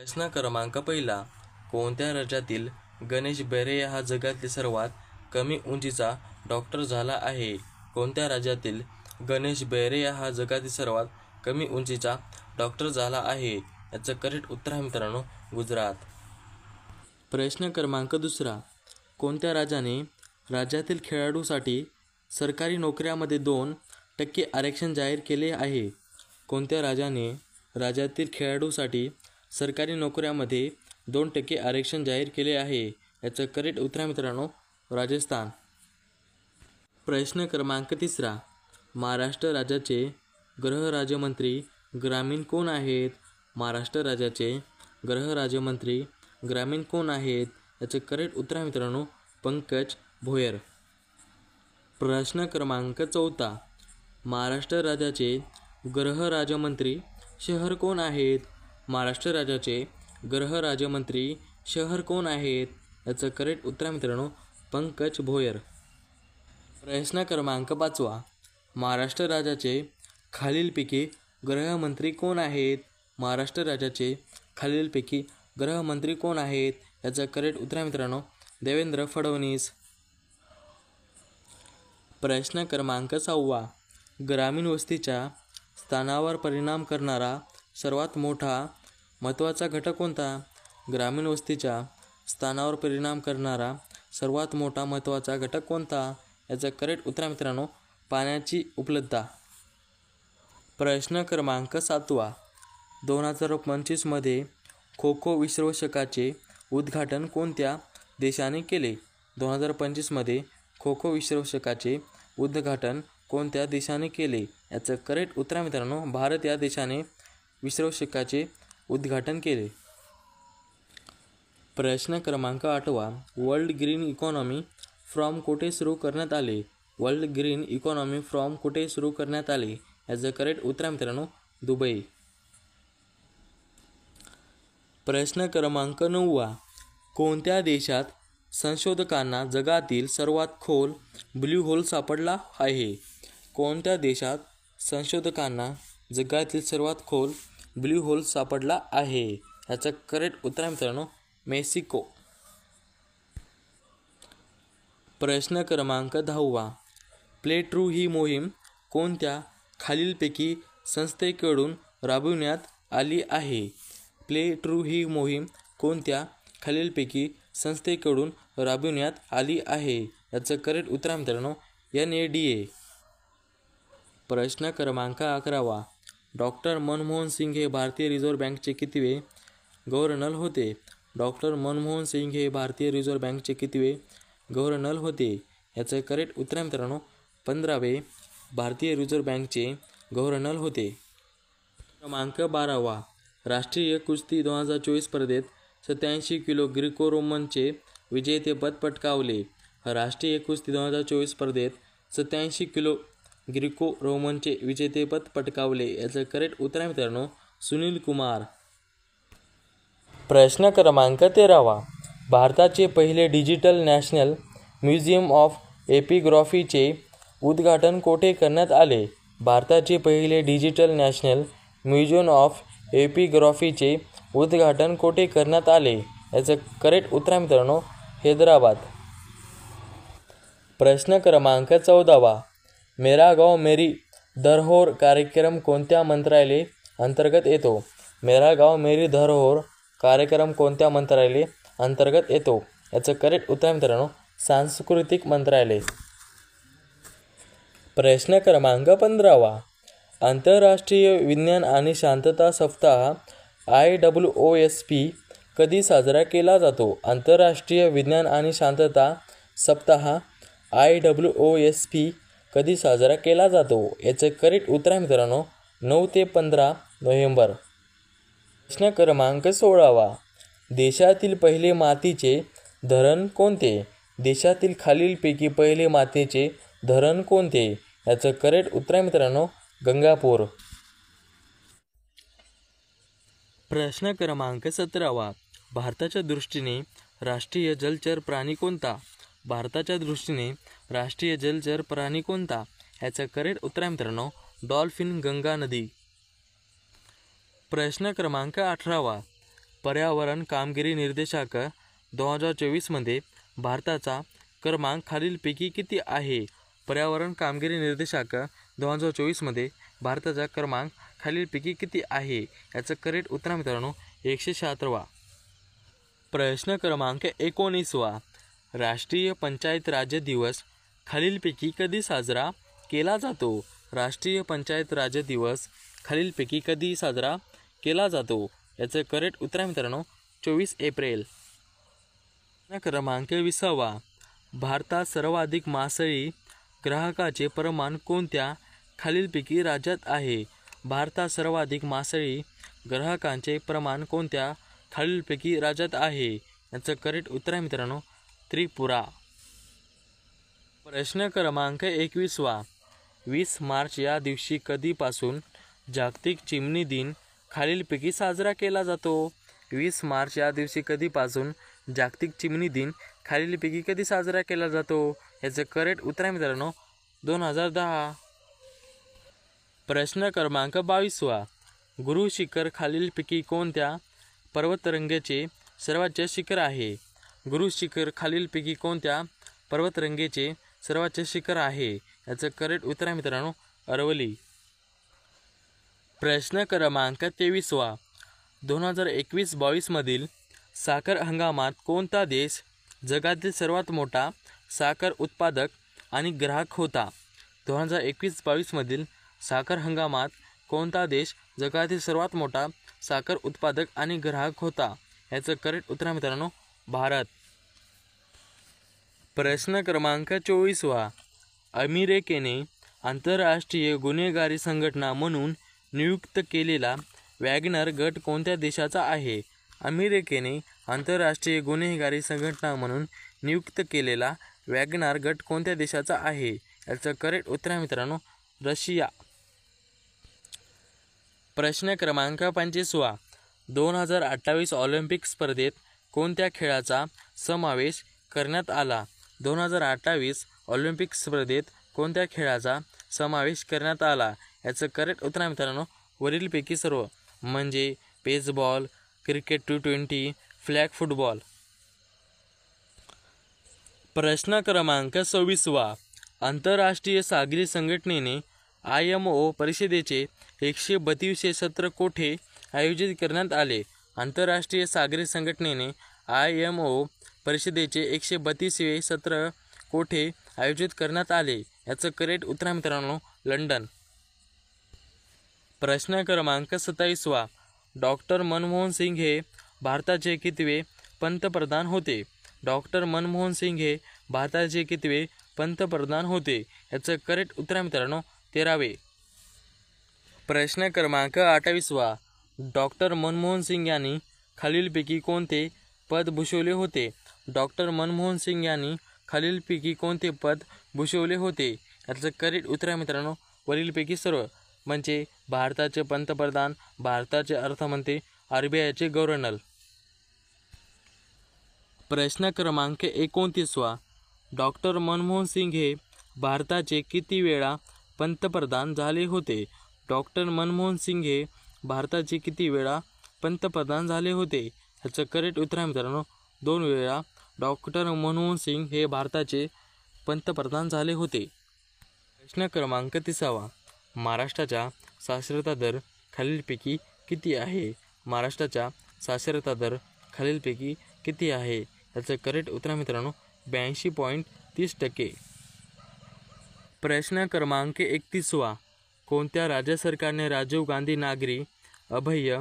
प्रश्न क्रमांक पहिला. कोणत्या राज्यातील गणेश बेरे हा जगातील सर्वात कमी उंचीचा डॉक्टर झाला आहे? कोणत्या राज्यातील गणेश बेरे हा जगातील सर्वात कमी उंचीचा डॉक्टर झाला आहे? याचं करेक्ट उत्तर आहे मित्रांनो, गुजरात. प्रश्न क्रमांक दुसरा. कोणत्या राज्याने राज्यातील खेळाडूसाठी सरकारी नोकऱ्यामध्ये 2% आरक्षण जाहीर केले आहे? कोणत्या राज्याने राज्यातील खेळाडूसाठी सरकारी नोकऱ्यामध्ये 2% आरक्षण जाहीर केले आहे? याचं करेक्ट उत्तर आहे मित्रांनो, राजस्थान. प्रश्न क्रमांक तिसरा. महाराष्ट्र राज्याचे गृहराज्यमंत्री ग्रामीण कोण आहेत? महाराष्ट्र राज्याचे गृहराज्यमंत्री ग्रामीण कोण आहेत? याचं करेक्ट उत्तर आहे मित्रांनो, पंकज भोयर. प्रश्न क्रमांक चौथा. महाराष्ट्र राज्याचे गृहराज्यमंत्री शहर कोण आहेत? महाराष्ट्र राज्याचे गृहराज्यमंत्री शहर कोण आहेत? याचं करेक्ट उत्तर आहे मित्रांनो, पंकज भोयर. प्रश्न क्रमांक पाचवा. महाराष्ट्र राज्याचे खालीलपैकी गृहमंत्री कोण आहेत? महाराष्ट्र राज्याचे खालीलपैकी गृहमंत्री कोण आहेत? याचं करेक्ट उत्तर आहे मित्रांनो, देवेंद्र फडणवीस. प्रश्न क्रमांक सहावा. ग्रामीण वस्तीच्या स्थानावर परिणाम करणारा सर्वात मोठा महत्त्वाचा घटक कोणता? ग्रामीण वस्तीच्या स्थानावर परिणाम करणारा सर्वात मोठा महत्त्वाचा घटक कोणता? याचं करेक्ट उत्तर आहे मित्रांनो, पाण्याची उपलब्धता. प्रश्न क्रमांक सातवा. 2025 मध्ये खो खो विश्वचषकाचे उद्घाटन कोणत्या देशाने केले? 2025 मध्ये खो खो विश्वचषकाचे उद्घाटन कोणत्या देशाने केले? याचं करेक्ट उत्तर आहे मित्रांनो, भारत या देशाने विश्वचषकाचे उद्घाटन केले. प्रश्न क्रमांक आठवा. वर्ल्ड ग्रीन इकॉनॉमी फ्रॉम कुठे सुरू करण्यात आले? वर्ल्ड ग्रीन इकॉनॉमी फ्रॉम कुठे सुरू करण्यात आले? याचं करेक्ट उत्तर आहे मित्रांनो, दुबई. प्रश्न क्रमांक नववा. कोणत्या देशात संशोधकांना जगातील सर्वात खोल ब्ल्यू होल सापडला आहे? कोणत्या देशात संशोधकांना जगातील सर्वात खोल ब्ल्यू होल सापडला आहे? याचं करेक्ट उत्तर आहे मित्रांनो, मेक्सिको. प्रश्न क्रमांक 10वा. प्ले ट्रू ही मोहीम कोणत्या खालीलपैकी संस्थेकडून राबविण्यात आली आहे? प्ले ट्रू ही मोहीम कोणत्या खालीलपैकी संस्थेकडून राबविण्यात आली आहे? याचं करेक्ट उत्तर आहे मित्रांनो, NADA. प्रश्न क्रमांक 11वा. डॉक्टर मनमोहन सिंग हे भारतीय रिझर्व्ह बँकेचे कितवे गव्हर्नर होते? डॉक्टर मनमोहन सिंग हे भारतीय रिझर्व्ह बँकेचे कितवे गव्हर्नर होते? याचं करेक्ट उत्तर आहे मित्रांनो, 15वे भारतीय रिझर्व्ह बँकेचे गव्हर्नर होते. क्रमांक 12वा. राष्ट्रीय कुस्ती 2024 स्पर्धेत 87 किलो ग्रीको रोमनचे विजेतेपद पटकावले. राष्ट्रीय कुस्ती 2024 स्पर्धेत 87 किलो ग्रीको रोमनचे विजेतेपद पटकावले. याचं करेक्ट उत्तर आहे मित्रांनो, सुनील कुमार. प्रश्न क्रमांक 13वा. भारताचे पहिले डिजिटल नॅशनल म्युझियम ऑफ एपिग्राफीचे उद्घाटन कोठे करण्यात आले? भारताचे पहिले डिजिटल नॅशनल म्युझियम ऑफ एपिग्राफीचे उद्घाटन कोठे करण्यात आले? याचं करेक्ट उत्तर आहे मित्रांनो, हैदराबाद. प्रश्न क्रमांक 14वा. मेरा गाव मेरी धरोहर कार्यक्रम कोणत्या मंत्रालय अंतर्गत येतो? मेरा गाव मेरी धरोहर कार्यक्रम कोणत्या मंत्रालय अंतर्गत येतो? याचं करेक्ट उत्तर आहे मित्रांनो, सांस्कृतिक मंत्रालय. प्रश्न क्रमांक 15वा. आंतरराष्ट्रीय विज्ञान आणि शांतता सप्ताह IWOSP कधी साजरा केला जातो? आंतरराष्ट्रीय विज्ञान आणि शांतता सप्ताह IWOSP कधी साजरा केला जातो? याचं करेक्ट उत्तर आहे मित्रांनो, 9 ते 15 नोव्हेंबर. प्रश्न क्रमांक 16वा. देशातील पहिले मातीचे धरण कोणते? देशातील खालीलपैकी पहिले मातीचे धरण कोणते? याचं करेक्ट उत्तर आहे मित्रांनो, गंगापूर. प्रश्न क्रमांक 17वा. भारताच्या दृष्टीने राष्ट्रीय जलचर प्राणी कोणता? भारताच्या दृष्टीने राष्ट्रीय जलचर प्राणी कोणता? याचं करेक्ट उत्तर आहे मित्रांनो, डॉल्फिन, गंगा नदी. प्रश्न क्रमांक 18वा. पर्यावरण कामगिरी निर्देशांक 2024मध्ये भारताचा क्रमांक खालीलपैकी किती आहे? पर्यावरण कामगिरी निर्देशांक 2024मध्ये भारताचा क्रमांक खालीलपैकी किती आहे? याचं करेक्ट उत्तर मित्रांनो 176वा. प्रश्न क्रमांक 19वा. राष्ट्रीय पंचायत राज्य दिवस खालीलपैकी कधी साजरा केला जातो? राष्ट्रीय पंचायत राज्य दिवस खालीलपैकी कधी साजरा केला जातो? याचं करेक्ट उत्तर मित्रांनो 24 एप्रिल. प्रश्न क्रमांक 20वा. भारतात सर्वाधिक मासळी ग्राहकाचे प्रमाण कोणत्या खालीलपैकी राज्यात आहे? भारतात सर्वाधिक मासळी ग्राहकांचे प्रमाण कोणत्या खालीलपैकी राज्यात आहे? याचं करेक्ट उत्तर मित्रांनो त्रिपुरा. प्रश्न क्रमांक 21वा. 20 मार्च या दिवशी कधीपासून जागतिक चिमणी दिन खालीलपैकी साजरा केला जातो? 20 मार्च या दिवशी कधीपासून जागतिक चिमणी दिन खालीलपैकी कधी साजरा केला जातो? याचं करेक्ट उत्तर मित्रांनो 2010. प्रश्न क्रमांक 22वा. गुरु शिखर खालीलपैकी कोणत्या पर्वतरांगेचे सर्वोच्च शिखर आहे? गुरु शिखर खालीलपैकी कोणत्या पर्वतरांगेचे सर्वोच्च शिखर आहे? याचं करेक्ट उत्तर मित्रांनो अरवली. प्रश्न क्रमांक 23वा. 2021-22 मधील साखर हंगामात कोणता देश जगातील सर्वात मोठा साखर उत्पादक आणि ग्राहक होता? 2021-22 मधील साखर हंगामात कोणता देश जगातील सर्वात मोठा साखर उत्पादक आणि ग्राहक होता? याचं करेक्ट उत्तर मित्रांनो भारत. प्रश्न क्रमांक 24वा. अमेरिकेने आंतरराष्ट्रीय गुन्हेगारी संघटना म्हणून नियुक्त केलेला वॅगनर गट कोणत्या देशाचा आहे? अमेरिकेने आंतरराष्ट्रीय गुन्हेगारी संघटना म्हणून नियुक्त केलेला वॅगनर गट कोणत्या देशाचा आहे? याचं करेक्ट उत्तर मित्रांनो रशिया. प्रश्न क्रमांक 25वा. 2028 ऑलिम्पिक स्पर्धेत कोणत्या खेळाचा समावेश करण्यात आला? 2028 ऑलिम्पिक स्पर्धेत कोणत्या खेळाचा समावेश करण्यात आला? याचं करेक्ट उत्तर मित्रांनो वरीलपैकी सर्व, म्हणजे baseball, cricket T20, flag football. प्रश्न क्रमांक 26वा. आंतरराष्ट्रीय सागरी संघटनेने IMO परिषदेचे 132वे सत्र कोठे आयोजित करण्यात आले? आंतरराष्ट्रीय सागरी संघटनेने IMO परिषदेचे 132वे सत्र कोठे आयोजित करण्यात आले? याचं करेक्ट उत्तर मित्रांनो लंडन. प्रश्न क्रमांक 27वा. डॉक्टर मनमोहन सिंग हे भारताचे कितवे पंतप्रधान होते? डॉक्टर मनमोहन सिंग हे भारताचे कितवे पंतप्रधान होते? याचं करेक्ट उत्तर मित्रांनो 13वे. प्रश्न क्रमांक 28वा. डॉक्टर मनमोहन सिंग यांनी खालीलपैकी कोणते पद भूषवले होते? डॉक्टर मनमोहन सिंग यांनी खालीलपैकी कोणते पद भूषवले होते? याचं करेक्ट उत्तर मित्रांनो वरीलपैकी सर्व, म्हणजे भारताचे पंतप्रधान, भारताचे अर्थमंत्री, RBIचे गव्हर्नर. प्रश्न क्रमांक 29वा. डॉक्टर मनमोहन सिंग हे भारताचे किती वेळा पंतप्रधान झाले होते? डॉक्टर मनमोहन सिंग हे भारताचे किती वेळा पंतप्रधान झाले होते? याचं करेक्ट उत्तर मित्रांनो 2 वेळा डॉक्टर मनमोहन सिंग हे भारताचे पंतप्रधान झाले होते. प्रश्न क्रमांक 30वा. महाराष्ट्राचा साक्षरता दर खालीलपैकी किती आहे? महाराष्ट्राचा साक्षरता दर खालीलपैकी किती आहे? याचं करेक्ट उत्तर मित्रांनो 82.30%. प्रश्न क्रमांक 31वा. कोणत्या राज्य सरकारने राजीव गांधी नागरी अभय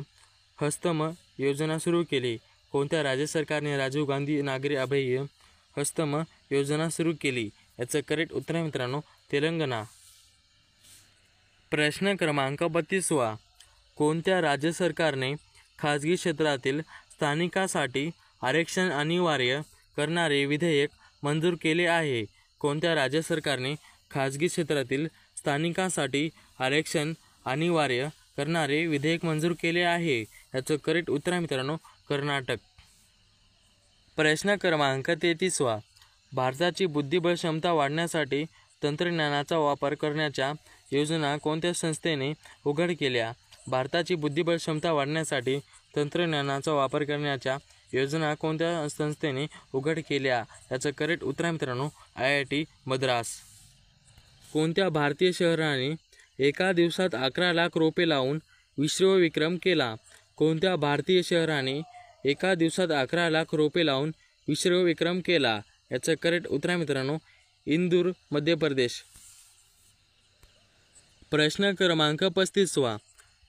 हस्तम योजना सुरू केली? कोणत्या राज्य सरकारने राजीव गांधी नागरी अभय हस्तम योजना सुरू केली? याचं करेक्ट उत्तर मित्रांनो तेलंगणा. प्रश्न क्रमांक 32वा. कोणत्या राज्य सरकारने खाजगी क्षेत्रातील स्थानिकांसाठी आरक्षण अनिवार्य करणारे विधेयक मंजूर केले आहे? कोणत्या राज्य सरकारने खाजगी क्षेत्रातील स्थानिकांसाठी आरक्षण अनिवार्य करणारे विधेयक मंजूर केले आहे? याचं करेक्ट उत्तर मित्रांनो कर्नाटक. प्रश्न क्रमांक 33वा. भारताची बुद्धिबळ क्षमता वाढवण्यासाठी तंत्रज्ञानाचा वापर करण्याच्या योजना कोणत्या संस्थेने उघड केल्या? भारताची बुद्धिबळ क्षमता वाढवण्यासाठी तंत्रज्ञानाचा वापर करण्याच्या योजना कोणत्या संस्थेने उघड केल्या? याचं करेक्ट उत्तर आहे मित्रांनो IIT मद्रास. कोणत्या भारतीय शहराने एका दिवसात 11 लाख रोपे लावून विश्वविक्रम केला? कोणत्या भारतीय शहराने एका दिवसात 11 लाख रोपे लावून विश्वविक्रम केला? याचं करेक्ट उत्तर आहे मित्रांनो इंदूर मध्य प्रदेश. प्रश्न क्रमांक 35.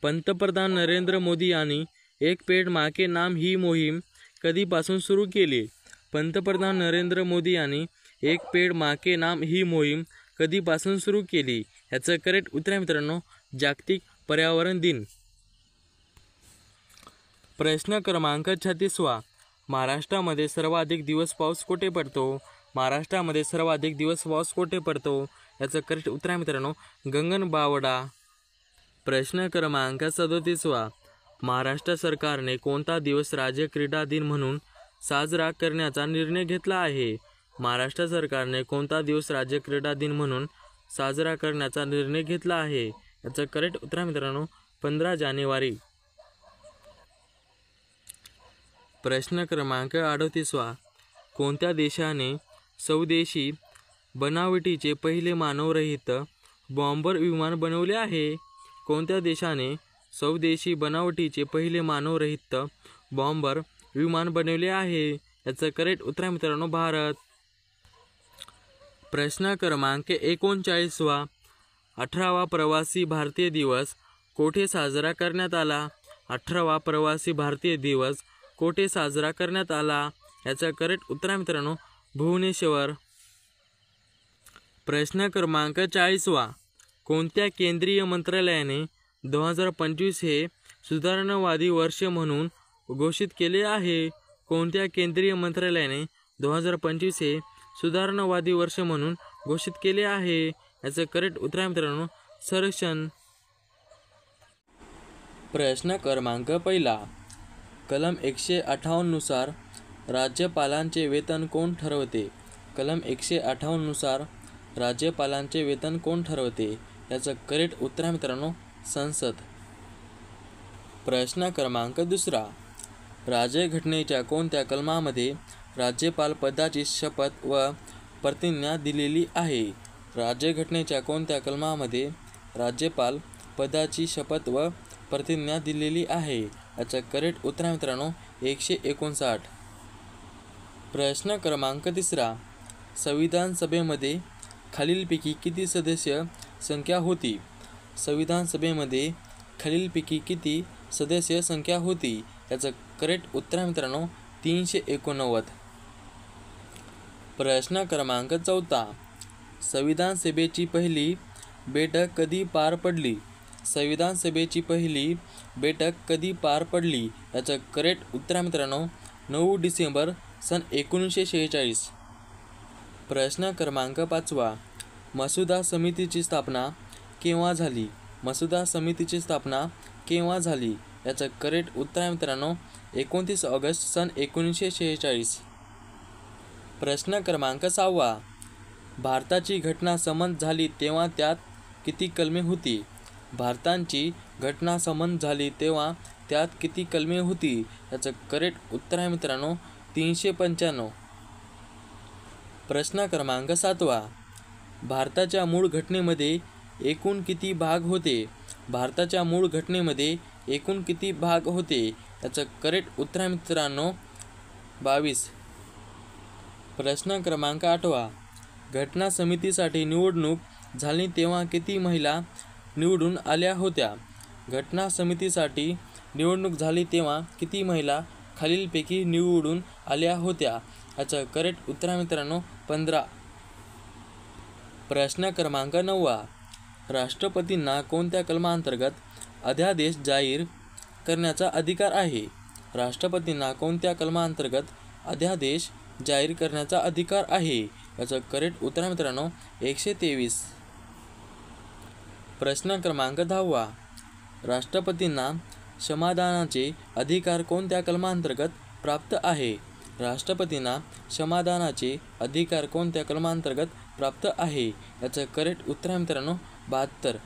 पंतप्रधान नरेंद्र मोदी यांनी एक पेड माँ के नाम ही मोहीम कधीपासून सुरू केली? पंतप्रधान नरेंद्र मोदी यांनी एक पेड माँ के नाम ही मोहीम कधीपासून सुरू केली? याचं करेक्ट उत्तर आहे मित्रांनो जागतिक पर्यावरण दिन. प्रश्न क्रमांक 36. महाराष्ट्रामध्ये सर्वाधिक दिवस पाऊस कुठे पडतो? महाराष्ट्रामध्ये सर्वाधिक दिवस पाऊस कुठे पडतो? याचं करेक्ट उत्तर आहे मित्रांनो गगनबावडा. प्रश्न क्रमांक 37. महाराष्ट्र सरकारने कोणता दिवस राज्य क्रीडा दिन म्हणून साजरा करण्याचा निर्णय घेतला आहे? महाराष्ट्र सरकारने कोणता दिवस राज्य क्रीडा दिन म्हणून साजरा करण्याचा निर्णय घेतला आहे? याचं करेक्ट उत्तर आहे मित्रांनो 15 जानेवारी. प्रश्न क्रमांक 38. कोणत्या देशाने स्वदेशी बनावटीचे पहिले मानवरहित बॉम्बर विमान बनवले आहे? कोणत्या देशाने स्वदेशी बनावटीचे पहिले मानवरहित बॉम्बर विमान बनवले आहे? याचं करेक्ट उत्तर आहे मित्रांनो भारत. प्रश्न क्रमांक 39. 18वा प्रवासी भारतीय दिवस कोठे साजरा करण्यात आला? 18वा प्रवासी भारतीय दिवस कोठे साजरा करण्यात आला? याचं करेक्ट उत्तर आहे मित्रांनो भुवनेश्वर. प्रश्न क्रमांक 40. कोणत्या केंद्रीय मंत्रालयाने 2025 हे सुधारणावादी वर्ष म्हणून घोषित केले आहे? कोणत्या केंद्रीय मंत्रालयाने 2025 हे सुधारणावादी वर्ष म्हणून घोषित केले आहे? याचं करेक्ट उत्तर आहे मित्रांनो संरक्षण. प्रश्न क्रमांक 1. कलम 158 नुसार राज्यपालांचे वेतन कोण ठरवते? कलम 158 नुसार राज्यपालांचे वेतन कोण ठरवते? याचं करेक्ट उत्तर आहे मित्रांनो संसद. प्रश्न क्रमांक 2. राज्यघटनेच्या कोणत्या कलमामध्ये राज्यपाल पदाची शपथ व प्रतिज्ञा दिलेली आहे? राज्यघटनेच्या कोणत्या कलमामध्ये राज्यपाल पदाची शपथ व प्रतिज्ञा दिलेली आहे? याचं करेक्ट उत्तर आहे मित्रांनो 159. प्रश्न क्रमांक 3. संविधान सभेमध्ये खालीलपैकी किती सदस्य संख्या होती? संविधान सभेमध्ये खालीलपैकी किती सदस्य संख्या होती? याचं करेक्ट उत्तर आहे मित्रांनो 389. प्रश्न क्रमांक 4. संविधान सभेची पहिली बैठक कधी पार पडली? संविधान सभेची पहिली बैठक कधी पार पडली? याचं करेक्ट उत्तर आहे मित्रांनो 9 डिसेंबर सन 1946. प्रश्न क्रमांक 5. मसुदा समितीची स्थापना केव्हा झाली? मसुदा समितीची स्थापना केव्हा झाली? याचं करेक्ट उत्तर आहे मित्रांनो 29 ऑगस्ट सन 1946. प्रश्न क्रमांक 6. भारताची घटना संमत झाली तेव्हा त्यात किती कलमे होती? भारताची घटना संमत झाली तेव्हा त्यात किती कलमे होती? याचं करेक्ट उत्तर आहे मित्रांनो 395. प्रश्न क्रमांक 7. भारताच्या मूळ घटनेमध्ये एकूण किती भाग होते? भारताच्या मूळ घटनेमध्ये एकूण किती भाग होते? याचं करेक्ट उत्तर आहे मित्रांनो 22. प्रश्न क्रमांक 8. घटना समितीसाठी निवडणूक झाली तेव्हा किती महिला निवडून आल्या होत्या? घटना समितीसाठी निवडणूक झाली तेव्हा किती महिला खालीलपैकी निवडून आल्या होत्या? याचं करेक्ट उत्तर आहे मित्रांनो 15. प्रश्न क्रमांक 9. राष्ट्रपतींना कोणत्या कलमांतर्गत अध्यादेश जाहीर करण्याचा अधिकार आहे? राष्ट्रपतींना कोणत्या कलमांतर्गत अध्यादेश जाहीर करण्याचा अधिकार आहे? याचं करेक्ट उत्तर आहे मित्रांनो 123. प्रश्न क्रमांक 10. राष्ट्रपतींना क्षमादानाचे अधिकार कोणत्या कलमांतर्गत प्राप्त आहे? राष्ट्रपतींना क्षमादानाचे अधिकार कोणत्या कलमांतर्गत प्राप्त आहे? याचं करेक्ट उत्तर आहे मित्रांनो 72.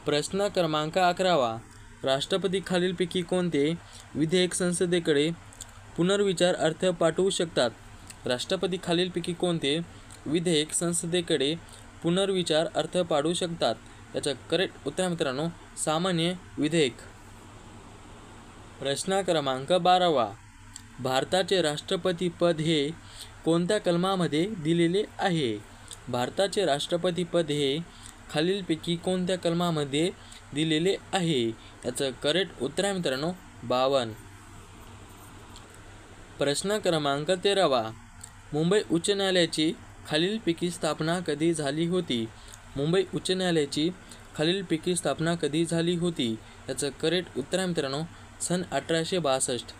प्रश्न क्रमांक 11. राष्ट्रपती खालीलपैकी कोणते विधेयक संसदेकडे पुनर्विचार अर्थ पाठवू शकतात? राष्ट्रपती खालीलपैकी कोणते विधेयक संसदेकडे पुनर्विचार अर्थ पाठवू शकतात? याचं करेक्ट उत्तर मित्रांनो सामान्य विधेयक. प्रश्न क्रमांक 12. भारताचे राष्ट्रपती पद हे कोणत्या कलमामध्ये दिलेले आहे? भारताचे राष्ट्रपती पद हे खालीलपैकी कोणत्या कलमामध्ये दिलेले आहे? याचं करेक्ट उत्तर आहे मित्रांनो 52. प्रश्न क्रमांक 13. मुंबई उच्च न्यायालयाची खालीलपैकी स्थापना कधी झाली होती? मुंबई उच्च न्यायालयाची खालीलपैकी स्थापना कधी झाली होती? याचं करेक्ट उत्तर आहे मित्रांनो सन 1862.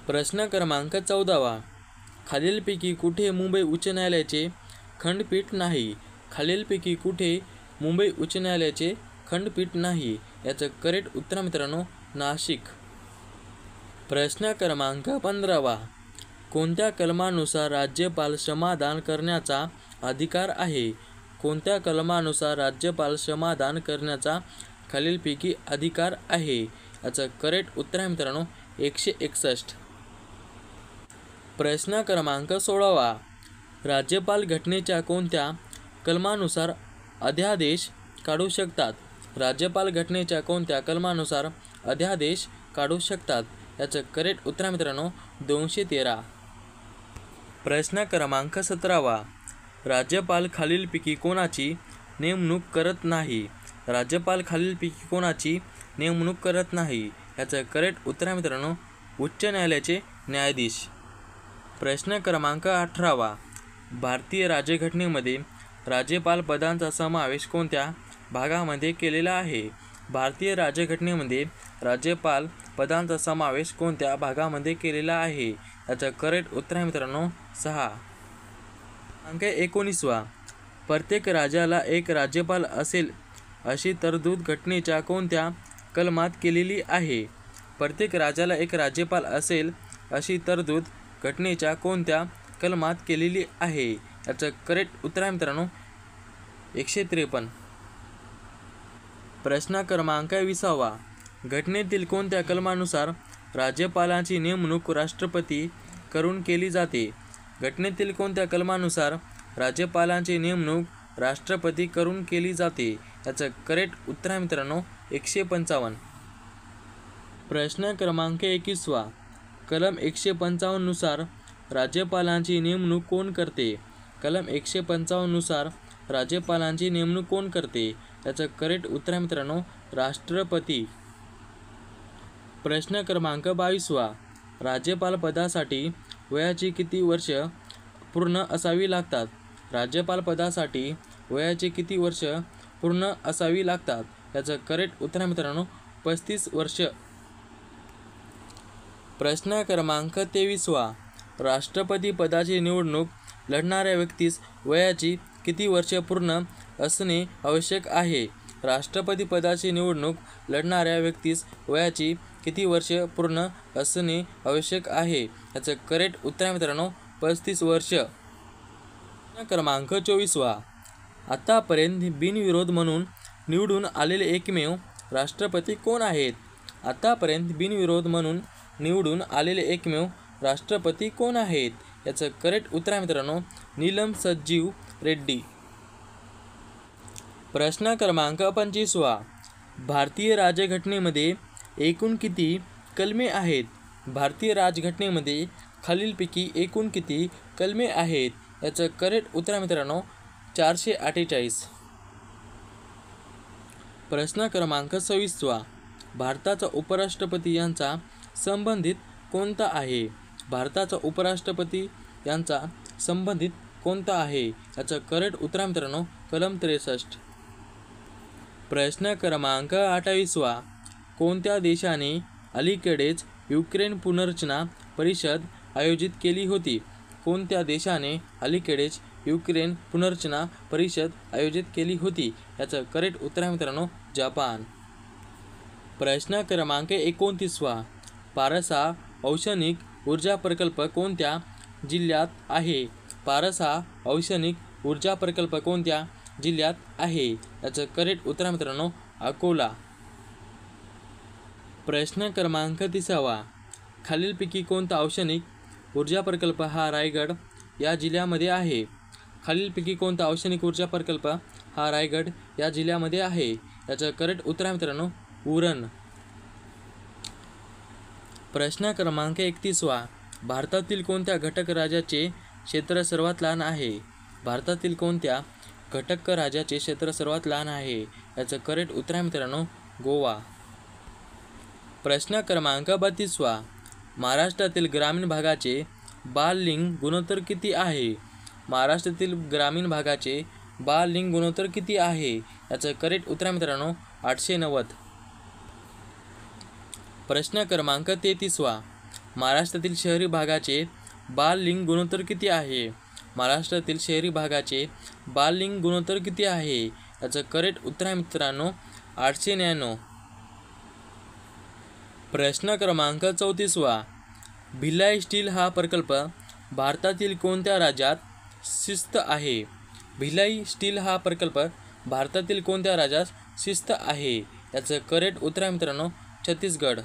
प्रश्न क्रमांक 14. खालीलपैकी कुठे मुंबई उच्च न्यायालयाचे खंडपीठ नाही? खालीलपैकी कुठे मुंबई उच्च न्यायालयाचे खंडपीठ नाही? याचं करेक्ट उत्तर मित्रांनो नाशिक. प्रश्न क्रमांक 15. कोणत्या कलमानुसार राज्यपाल क्षमादान करण्याचा अधिकार आहे? कोणत्या कलमानुसार राज्यपाल क्षमादान करण्याचा खालीलपैकी अधिकार आहे? याचं करेक्ट उत्तर आहे मित्रांनो 161. प्रश्न क्रमांक 16. राज्यपाल घटनेच्या कोणत्या कलमानुसार अध्यादेश काढू शकतात? राज्यपाल घटनेच्या कोणत्या कलमानुसार अध्यादेश काढू शकतात? याचं करेक्ट उत्तर आहे मित्रांनो 213. प्रश्न क्रमांक 17. राज्यपाल खालीलपैकी कोणाची नेमणूक करत नाही? राज्यपाल खालीलपैकी कोणाची नेमणूक करत नाही? याचं करेक्ट उत्तर आहे मित्रांनो उच्च न्यायालयाचे न्यायाधीश. प्रश्न क्रमांक 18. भारतीय राज्यघटनेमध्ये राज्यपाल पदांचा समावेश कोणत्या भागामध्ये केलेला आहे? भारतीय राज्यघटनेमध्ये राज्यपाल पदांचा समावेश कोणत्या भागामध्ये केलेला आहे? याचं करेक्ट उत्तर आहे मित्रांनो 6. अंक 19. प्रत्येक राज्याला एक राज्यपाल असेल अशी तरतूद घटनेच्या कोणत्या कलमात केलेली आहे? प्रत्येक राज्याला एक राज्यपाल असेल अशी तरतूद घटनेच्या कोणत्या कलमात केलेली आहे? याचं करेक्ट उत्तर आहे मित्रांनो 153. प्रश्न क्रमांक 20. घटनेतील कोणत्या कलमानुसार राज्यपालांची नेमणूक राष्ट्रपती करून केली जाते? घटनेतील कोणत्या कलमानुसार राज्यपालांची नेमणूक राष्ट्रपती करून केली जाते? याचं करेक्ट उत्तर आहे मित्रांनो 155. प्रश्न क्रमांक 21. कलम 155 नुसार राज्यपालांची नेमणूक कोण करते? कलम 155 नुसार राज्यपालांची नेमणूक कोण करते? याचं करेक्ट उत्तर आहे मित्रांनो राष्ट्रपती. प्रश्न क्रमांक 22. राज्यपाल पदासाठी वयाची किती वर्ष पूर्ण असावी लागतात? राज्यपाल पदासाठी वयाची किती वर्ष पूर्ण असावी लागतात? याचं करेक्ट उत्तर आहे मित्रांनो 35 वर्ष. प्रश्न क्रमांक 23. राष्ट्रपती पदाची निवडणूक लढणाऱ्या व्यक्तीस वयाची किती वर्ष पूर्ण असणे आवश्यक आहे? राष्ट्रपती पदाची निवडणूक लढणाऱ्या व्यक्तीस वयाची किती वर्ष पूर्ण असणे आवश्यक आहे? याचं करेक्ट उत्तर आहे मित्रांनो 35 वर्ष. प्रश्न क्रमांक 24. आतापर्यंत बिनविरोध म्हणून निवडून आलेले एकमेव राष्ट्रपती कोण आहेत? आतापर्यंत बिनविरोध म्हणून निवडून आलेले एकमेव राष्ट्रपती कोण आहेत? याचं करेक्ट उत्तर आहे मित्रांनो नीलम संजीव रेड्डी. प्रश्न क्रमांक 25. भारतीय राज्यघटनेमध्ये एकूण किती कलमे आहेत? भारतीय राज्यघटनेमध्ये खालीलपैकी एकूण किती कलमे आहेत? याचं करेक्ट उत्तर आहे मित्रांनो 448. प्रश्न क्रमांक 26. भारताचा उपराष्ट्रपती यांचा संबंधित कोणता आहे? भारताचा उपराष्ट्रपती यांचा संबंधित कोणता आहे? याचं करेक्ट उत्तर आहे मित्रांनो कलम 63. प्रश्न क्रमांक 28. कोणत्या देशाने अलीकडेच युक्रेन पुनर्रचना परिषद आयोजित केली होती? कोणत्या देशाने अलीकडेच युक्रेन पुनर्रचना परिषद आयोजित केली होती? याचं करेक्ट उत्तर आहे मित्रांनो जपान. प्रश्न क्रमांक 29. पारस हा औष्णिक ऊर्जा प्रकल्प कोणत्या जिल्ह्यात आहे? पारस हा औष्णिक ऊर्जा प्रकल्प कोणत्या जिल्ह्यात आहे? याचं करेक्ट उत्तर आहे मित्रांनो अकोला. प्रश्न क्रमांक 30. खालीलपैकी कोणता औष्णिक ऊर्जा प्रकल्प हा रायगड या जिल्ह्यामध्ये आहे? खालीलपैकी कोणता औष्णिक ऊर्जा प्रकल्प हा रायगड या जिल्ह्यामध्ये आहे? याचं करेक्ट उत्तर आहे मित्रांनो उरण. प्रश्न क्रमांक 31. भारतातील कोणत्या घटक राज्याचे क्षेत्र सर्वात लहान आहे? भारतातील कोणत्या घटक राज्याचे क्षेत्र सर्वात लहान आहे? याचं करेक्ट उत्तर आहे मित्रांनो गोवा. प्रश्न क्रमांक 32. महाराष्ट्रातील ग्रामीण भागाचे बाल-लिंग गुणोत्तर किती आहे? महाराष्ट्रातील ग्रामीण भागाचे बाल-लिंग गुणोत्तर किती आहे? याचं करेक्ट उत्तर आहे मित्रांनो 890. प्रश्न क्रमांक 33. महाराष्ट्रातील शहरी भागाचे बाल-लिंग गुणोत्तर किती आहे? महाराष्ट्रातील शहरी भागाचे बाल-लिंग गुणोत्तर किती आहे? याचं करेक्ट उत्तर आहे मित्रांनो 899. प्रश्न क्रमांक 34. भिलाई स्टील हा प्रकल्प भारतातील कोणत्या राज्यात स्थित आहे? भिलाई स्टील हा प्रकल्प भारतातील कोणत्या राज्यात स्थित आहे? याचं करेक्ट उत्तर आहे मित्रांनो छत्तीसगड.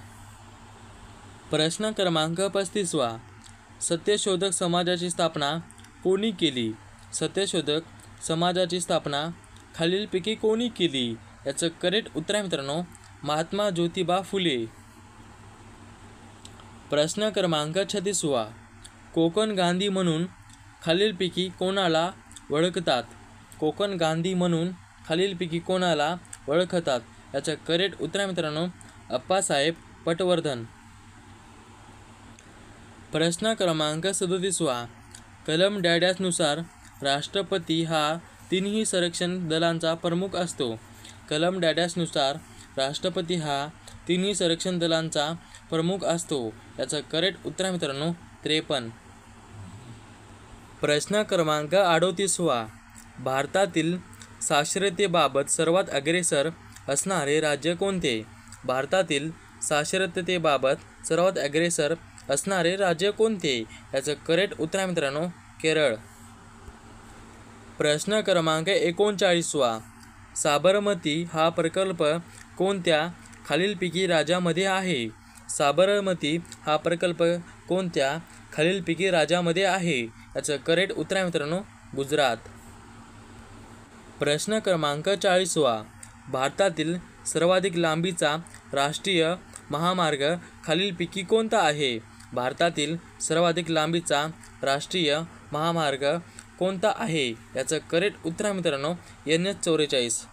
प्रश्न क्रमांक 35. सत्यशोधक समाजाची स्थापना कोणी केली? सत्यशोधक समाजाची स्थापना खालीलपैकी कोणी केली? याचं करेक्ट उत्तर आहे मित्रांनो महात्मा ज्योतिबा फुले. प्रश्न क्रमांक 36. कोकण गांधी म्हणून खालीलपैकी कोणाला ओळखतात? कोकण गांधी म्हणून खालीलपैकी कोणाला ओळखतात? याचं करेक्ट उत्तर आहे मित्रांनो अप्पासाहेब पटवर्धन. प्रश्न क्रमांक 37. कलम नुसार राष्ट्रपती हा तिन्ही संरक्षण दलांचा प्रमुख असतो. कलम नुसार राष्ट्रपती हा तिन्ही संरक्षण दलांचा प्रमुख असतो. याचं करेक्ट उत्तर आहे मित्रांनो 53. प्रश्न क्रमांक 38. भारतातील साक्षरतेबाबत सर्वात अग्रेसर असणारे राज्य कोणते? भारतातील साक्षरतेबाबत सर्वात अग्रेसर असणारे राज्य कोणते? याचं करेक्ट उत्तर आहे मित्रांनो केरळ. प्रश्न क्रमांक 39. साबरमती हा प्रकल्प कोणत्या खालीलपैकी राज्यामध्ये आहे? साबरमती हा प्रकल्प कोणत्या खालीलपैकी राज्यामध्ये आहे? याचं करेक्ट उत्तर आहे मित्रांनो गुजरात. प्रश्न क्रमांक 40. भारतातील सर्वाधिक लांबीचा राष्ट्रीय महामार्ग खालीलपैकी कोणता आहे? भारतातील सर्वाधिक लांबीचा राष्ट्रीय महामार्ग कोणता आहे? याचं करेक्ट उत्तर आहे मित्रांनो NH 44.